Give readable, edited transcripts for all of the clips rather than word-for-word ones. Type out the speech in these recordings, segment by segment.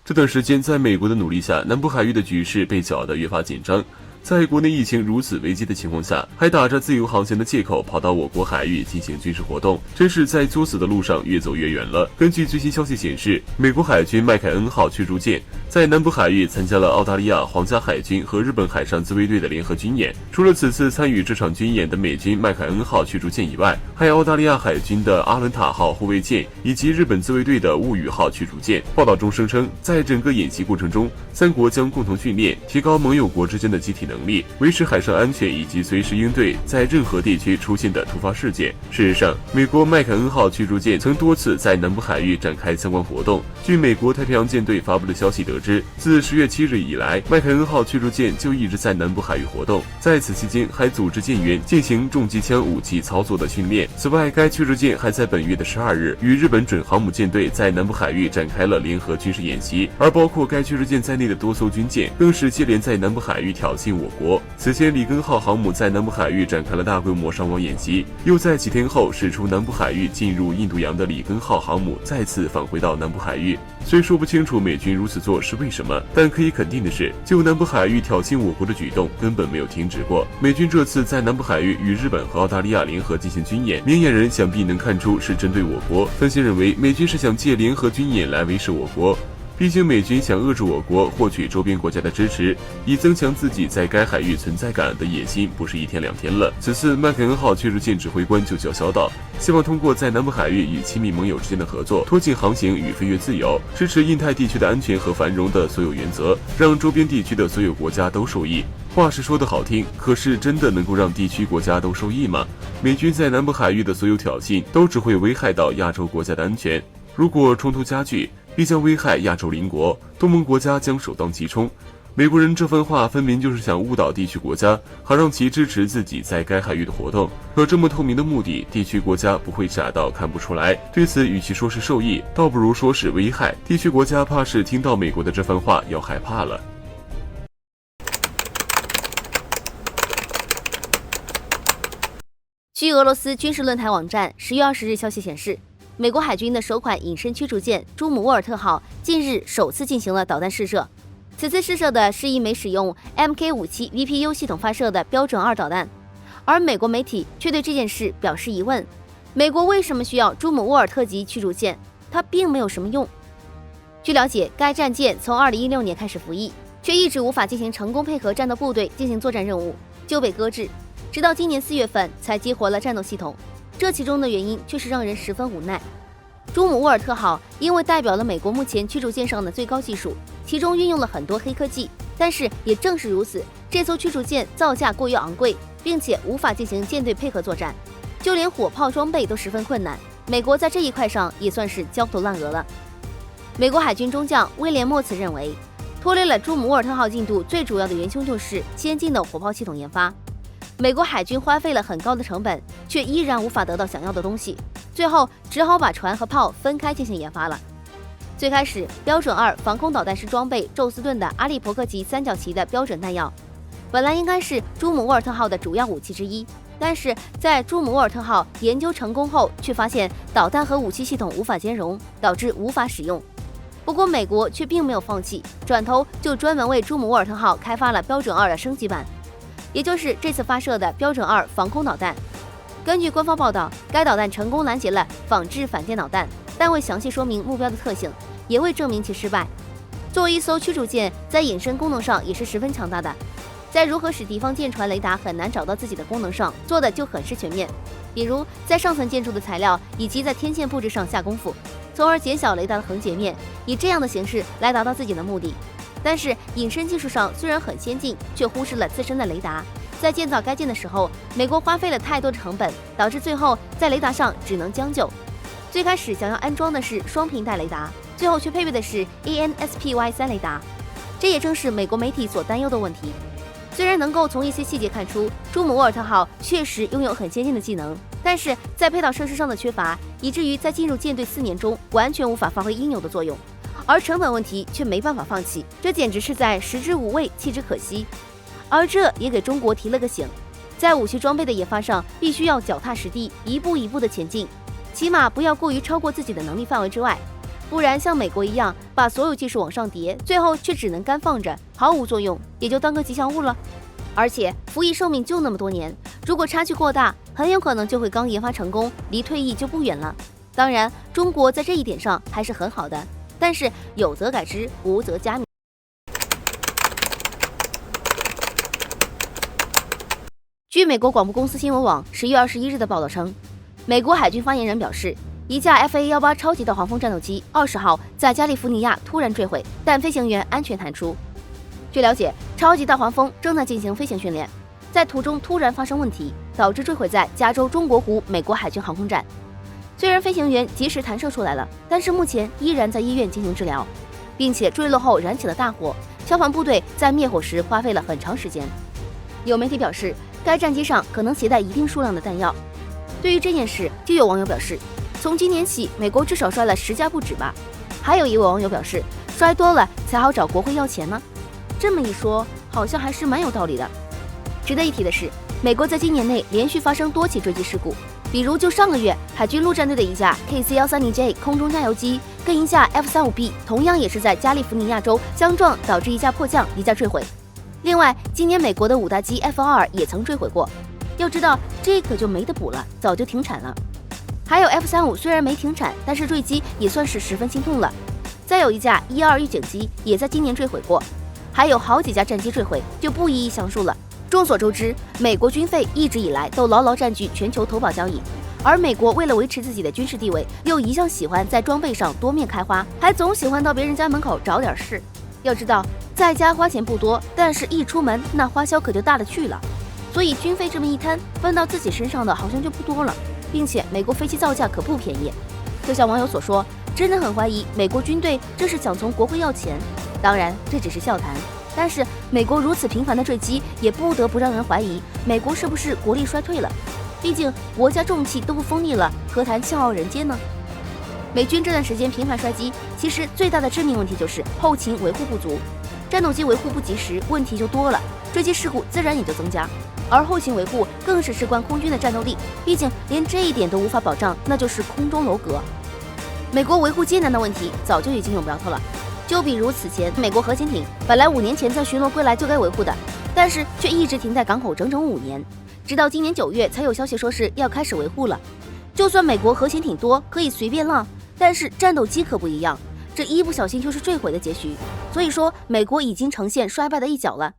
这段时间，在美国的努力下，南部海域的局势被搅得越发紧张。在国内疫情如此危机的情况下，还打着自由航行的借口跑到我国海域进行军事活动，真是在作死的路上越走越远了。根据最新消息显示，美国海军麦凯恩号驱逐舰在南部海域参加了澳大利亚皇家海军和日本海上自卫队的联合军演。除了此次参与这场军演的美军麦凯恩号驱逐舰以外，还有澳大利亚海军的阿伦塔号护卫舰以及日本自卫队的雾羽号驱逐舰。报道中声称，在整个演习过程中，三国将共同训练，提高盟友国之间的集体能力，维持海上安全以及随时应对在任何地区出现的突发事件。事实上，美国麦凯恩号驱逐舰曾多次在南部海域展开相关活动。据美国太平洋舰队发布的消息得知，自10月7日以来，麦凯恩号驱逐舰就一直在南部海域活动，在此期间还组织舰员进行重机枪武器操作的训练。此外，该驱逐舰还在本月的12日与日本准航母舰队在南部海域展开了联合军事演习，而包括该驱逐舰在内的多艘军舰更是接连在南部海域挑衅我国。此前，里根号航母在南部海域展开了大规模伤亡演习，又在几天后驶出南部海域进入印度洋的里根号航母再次返回到南部海域。虽说不清楚美军如此做是为什么，但可以肯定的是，就南部海域挑衅我国的举动根本没有停止过。美军这次在南部海域与日本和澳大利亚联合进行军演，明眼人想必能看出是针对我国。分析认为，美军是想借联合军演来威慑我国。毕竟美军想遏制我国获取周边国家的支持，以增强自己在该海域存在感的野心不是一天两天了。此次麦凯恩号驱逐舰指挥官就叫嚣道，希望通过在南部海域与亲密盟友之间的合作，推进航行与飞越自由，支持印太地区的安全和繁荣的所有原则，让周边地区的所有国家都受益。话是说得好听，可是真的能够让地区国家都受益吗？美军在南部海域的所有挑衅都只会危害到亚洲国家的安全，如果冲突加剧，必将危害亚洲邻国，东盟国家将首当其冲。美国人这番话分明就是想误导地区国家，好让其支持自己在该海域的活动。可这么透明的目的，地区国家不会傻到看不出来。对此，与其说是受益，倒不如说是危害。地区国家怕是听到美国的这番话要害怕了。据俄罗斯军事论坛网站10月20日消息显示，美国海军的首款隐身驱逐舰朱姆沃尔特号近日首次进行了导弹试射。此次试射的是一枚使用 MK57 VPU 系统发射的标准2导弹，而美国媒体却对这件事表示疑问：美国为什么需要朱姆沃尔特级驱逐舰？它并没有什么用。据了解，该战舰从2016年开始服役，却一直无法进行成功配合战斗部队进行作战任务，就被搁置，直到今年4月份才激活了战斗系统。这其中的原因却是让人十分无奈。朱姆沃尔特号因为代表了美国目前驱逐舰上的最高技术，其中运用了很多黑科技，但是也正是如此，这艘驱逐舰造价过于昂贵，并且无法进行舰队配合作战，就连火炮装备都十分困难。美国在这一块上也算是焦头烂额了。美国海军中将威廉莫茨认为，拖累了朱姆沃尔特号进度最主要的元凶就是先进的火炮系统研发。美国海军花费了很高的成本，却依然无法得到想要的东西，最后只好把船和炮分开进行研发了。最开始，标准2防空导弹是装备宙斯盾的阿利伯克级三角旗的标准弹药，本来应该是朱姆沃尔特号的主要武器之一，但是在朱姆沃尔特号研究成功后，却发现导弹和武器系统无法兼容，导致无法使用。不过美国却并没有放弃，转头就专门为朱姆沃尔特号开发了标准2的升级版，也就是这次发射的标准2防空导弹。根据官方报道，该导弹成功拦截了仿制反舰导弹，但未详细说明目标的特性，也未证明其失败。作为一艘驱逐舰，在隐身功能上也是十分强大的，在如何使敌方舰船雷达很难找到自己的功能上做的就很是全面，比如在上层建筑的材料以及在天线布置上下功夫，从而减小雷达的横截面，以这样的形式来达到自己的目的。但是隐身技术上虽然很先进，却忽视了自身的雷达。在建造该舰的时候，美国花费了太多的成本，导致最后在雷达上只能将就。最开始想要安装的是双频带雷达，最后却配备的是 ANSPY3 雷达，这也正是美国媒体所担忧的问题。虽然能够从一些细节看出朱姆沃尔特号确实拥有很先进的技能，但是在配套设施上的缺乏，以至于在进入舰队4年中完全无法发挥应有的作用，而成本问题却没办法放弃，这简直是在食之无味弃之可惜。而这也给中国提了个醒，在武器装备的研发上必须要脚踏实地，一步一步的前进，起码不要过于超过自己的能力范围之外。不然像美国一样把所有技术往上叠，最后却只能干放着，毫无作用，也就当个吉祥物了。而且服役寿命就那么多年，如果差距过大，很有可能就会刚研发成功，离退役就不远了。当然，中国在这一点上还是很好的，但是有则改之，无则加勉。据美国广播公司新闻网10月21日的报道称，美国海军发言人表示，一架 FA-18超级导黄蜂战斗机20号在加利福尼亚突然坠毁，但飞行员安全弹出。据了解，超级大黄蜂正在进行飞行训练，在途中突然发生问题，导致坠毁在加州中国湖美国海军航空站。虽然飞行员及时弹射出来了，但是目前依然在医院进行治疗，并且坠落后燃起了大火，消防部队在灭火时花费了很长时间。有媒体表示，该战机上可能携带一定数量的弹药。对于这件事，就有网友表示，从今年起，美国至少摔了10架不止吧。还有一位网友表示，摔多了才好找国会要钱呢。这么一说，好像还是蛮有道理的。值得一提的是，美国在今年内连续发生多起坠机事故，比如就上个月，海军陆战队的一架 KC-130J 空中加油机跟一架 F-35B 同样也是在加利福尼亚州相撞，导致一架迫降，一架坠毁。另外，今年美国的5大机 F-22也曾坠毁过。要知道，这可就没得补了，早就停产了。还有 F-35虽然没停产，但是坠机也算是十分心痛了。再有一架121预警机也在今年坠毁过。还有好几架战机坠毁，就不一一详述了。众所周知，美国军费一直以来都牢牢占据全球头把交椅，而美国为了维持自己的军事地位，又一向喜欢在装备上多面开花，还总喜欢到别人家门口找点事。要知道，在家花钱不多，但是一出门那花销可就大了去了。所以军费这么一摊，分到自己身上的好像就不多了，并且美国飞机造价可不便宜。就像网友所说，真的很怀疑美国军队这是想从国会要钱。当然，这只是笑谈。但是，美国如此频繁的坠机，也不得不让人怀疑美国是不是国力衰退了。毕竟国家重器都不锋利了，何谈笑傲人间呢？美军这段时间频繁摔机，其实最大的致命问题就是后勤维护不足，战斗机维护不及时，问题就多了，坠机事故自然也就增加。而后勤维护更是事关空军的战斗力，毕竟连这一点都无法保障，那就是空中楼阁。美国维护艰难的问题早就已经有苗头了。就比如此前美国核潜艇本来5年前在巡逻归来就该维护的，但是却一直停在港口整整5年，直到今年9月才有消息说是要开始维护了。就算美国核潜艇多可以随便浪，但是战斗机可不一样，这一不小心就是坠毁的结局。所以说，美国已经呈现衰败的一角了。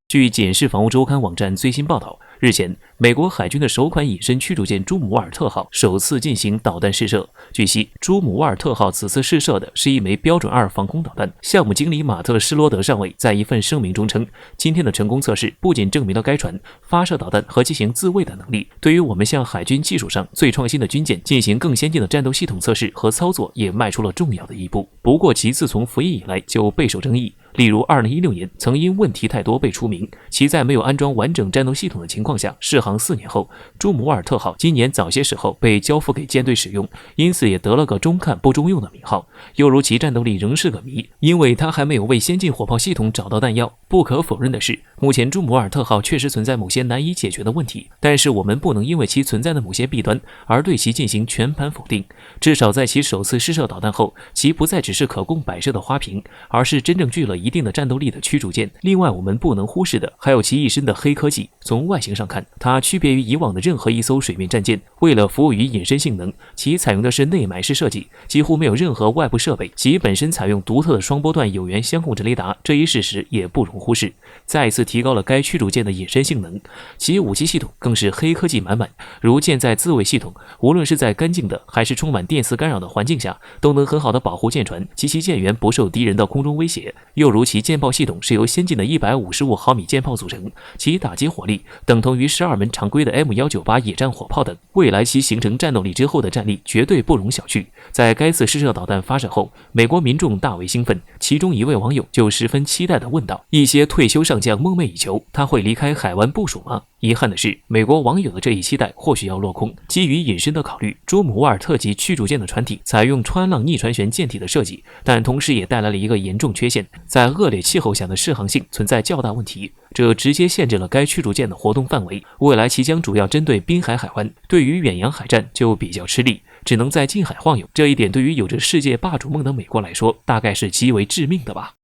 据检视防务周刊网站最新报道，日前，美国海军的首款隐身驱逐舰朱姆沃尔特号首次进行导弹试射。据悉，朱姆沃尔特号此次试射的是一枚标准2防空导弹。项目经理马特·施罗德上尉在一份声明中称，今天的成功测试不仅证明了该船发射导弹和进行自卫的能力，对于我们向海军技术上最创新的军舰进行更先进的战斗系统测试和操作也迈出了重要的一步。不过，其自从服役以来就备受争议。例如2016年曾因问题太多被除名，其在没有安装完整战斗系统的情况下试航4年后，朱姆沃尔特号今年早些时候被交付给舰队使用，因此也得了个中看不中用的名号。又如其战斗力仍是个谜，因为它还没有为先进火炮系统找到弹药。不可否认的是，目前朱姆沃尔特号确实存在某些难以解决的问题，但是我们不能因为其存在的某些弊端而对其进行全盘否定。至少在其首次试射导弹后，其不再只是可供摆设的花瓶，而是真正具了一定的战斗力的驱逐舰。另外，我们不能忽视的还有其一身的黑科技。从外形上看，它区别于以往的任何一艘水面战舰。为了服务于隐身性能，其采用的是内埋式设计，几乎没有任何外部设备。其本身采用独特的双波段有源相控制雷达，这一事实也不容忽视，再一次提高了该驱逐舰的隐身性能。其武器系统更是黑科技满满，如舰载自卫系统，无论是在干净的还是充满电磁干扰的环境下，都能很好的保护舰船及其舰员不受敌人的空中威胁。又如其舰炮系统是由先进的155毫米舰炮组成，其打击火力等同于12门常规的 M198 野战火炮等。未来其形成战斗力之后的战力绝对不容小觑。在该次试射导弹发射后，美国民众大为兴奋，其中一位网友就十分期待地问道：一些退休上将梦寐以求，他会离开海湾部署吗？遗憾的是，美国网友的这一期待或许要落空。基于隐身的考虑，朱姆沃尔特级驱逐舰的船体采用穿浪逆船旋舰体的设计，但同时也带来了一个严重缺陷，在恶劣气候下的适航性存在较大问题。这直接限制了该驱逐舰的活动范围。未来其将主要针对滨海海湾，对于远洋海战就比较吃力，只能在近海晃悠。这一点对于有着世界霸主梦的美国来说，大概是极为致命的吧。